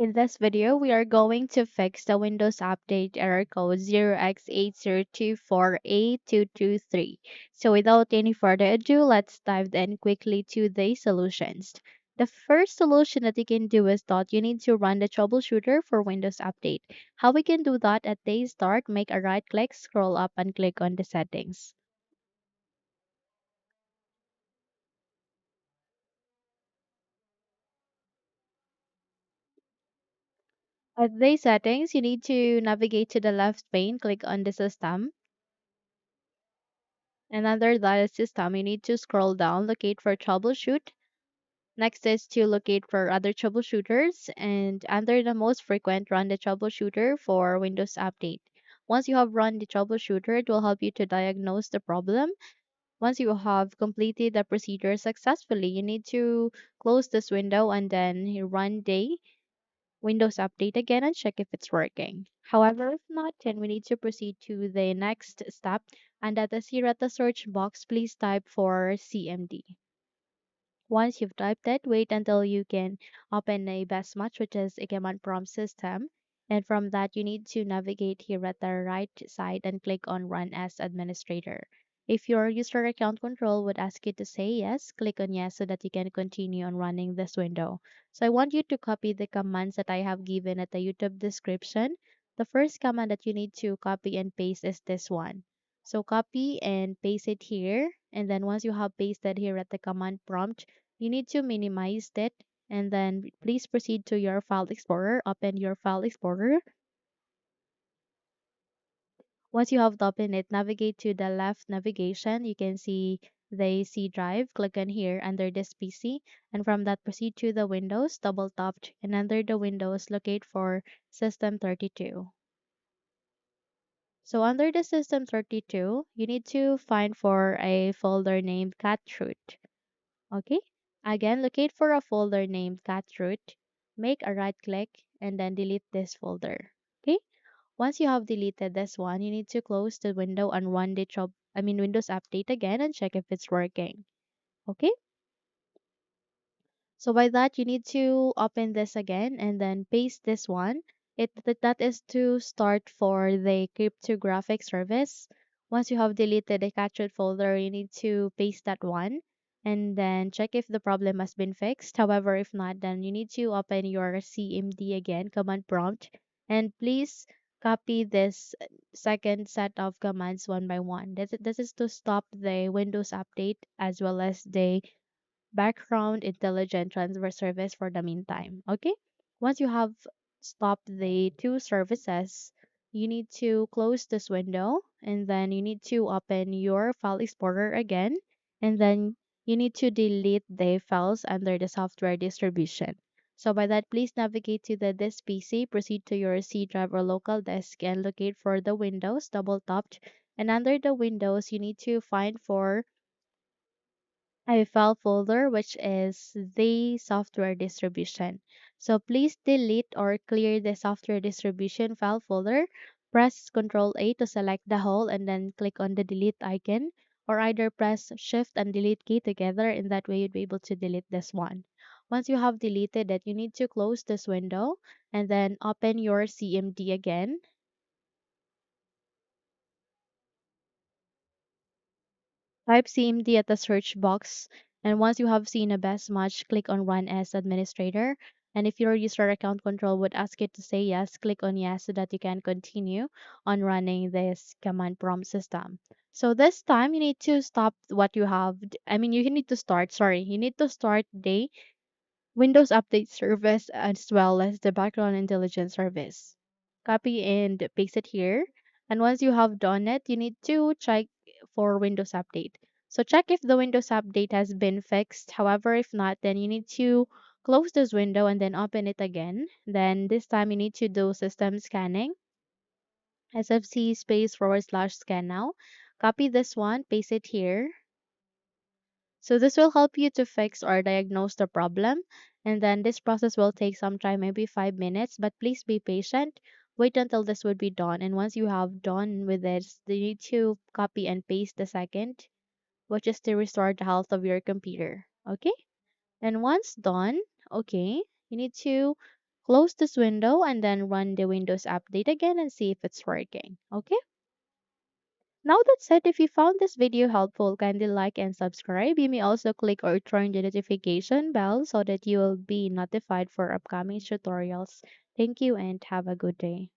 In this video, we are going to fix the Windows Update error code 0x8024a223. So without any further ado, let's dive in quickly to the solutions. The first solution that you can do is that you need to run the troubleshooter for Windows Update. How we can do that at day start, make a right click, scroll up and click on the settings. At day settings, you need to navigate to the left pane, click on the system. And under that system, you need to scroll down, locate for troubleshoot. Next is to locate for other troubleshooters. And under the most frequent, run the troubleshooter for Windows Update. Once you have run the troubleshooter, it will help you to diagnose the problem. Once you have completed the procedure successfully, you need to close this window and then you run the Windows Update again and check if it's working. However, if not, then we need to proceed to the next step. And that is here at the search box, please type for CMD. Once you've typed it, wait until you can open a best match, which is a command prompt system. And from that, you need to navigate here at the right side and click on Run as Administrator. If your user account control would ask you to say yes, click on yes so that you can continue on running this window. So I want you to copy the commands that I have given at the YouTube description. The first command that you need to copy and paste is this one. So copy and paste it here. And then once you have pasted here at the command prompt, you need to minimize it and then please proceed to your file explorer. Open your file explorer. Once you have opened it, navigate to the left navigation. You can see the C drive. Click on here under this PC. And from that, proceed to the Windows, double tapped. And under the Windows, locate for System 32. So under the System 32, you need to find for a folder named catroot. Okay. Again, locate for a folder named catroot. Make a right click and then delete this folder. Okay. Once you have deleted this one, you need to close the window and run the Windows Update again and check if it's working. Okay. So by that, you need to open this again and then paste this one. That is to start for the cryptographic service. Once you have deleted the captured folder, you need to paste that one and then check if the problem has been fixed. However, if not, then you need to open your CMD again, command prompt, and please copy this second set of commands one by one. This is to stop the Windows Update as well as the background intelligent transfer service for the meantime. Okay? Once you have stopped the two services, you need to close this window and then you need to open your file explorer again and then you need to delete the files under the software distribution. So by that, please navigate to the disk PC, proceed to your C drive or local disk and locate for the Windows, double tapped. And under the Windows, you need to find for a file folder which is the software distribution. So please delete or clear the software distribution file folder. Press Ctrl A to select the whole and then click on the delete icon or either press Shift and delete key together. In that way you'd be able to delete this one. Once you have deleted it, you need to close this window and then open your CMD again. Type CMD at the search box, and once you have seen a best match, click on Run as Administrator. And if your user account control would ask you to say yes, click on yes so that you can continue on running this command prompt system. So this time you need to stop what you have. You need to start, sorry, you need to start the Windows Update service as well as the background intelligence service. Copy and paste it here. And once you have done it, you need to check for Windows Update. So check if the Windows Update has been fixed. However, if not, then you need to close this window and then open it again. Then this time you need to do system scanning. SFC space / scan now. Copy this one, paste it here. So this will help you to fix or diagnose the problem. And then this process will take some time, maybe 5 minutes, but please be patient. Wait until this would be done. And once you have done with this, you need to copy and paste the second, which is to restore the health of your computer. Okay? And once done, okay, you need to Close this window and then run the Windows update again and see if it's working. Okay? Now that said, if you found this video helpful, kindly like and subscribe. You may also click or turn the notification bell so that you will be notified for upcoming tutorials. Thank you and have a good day.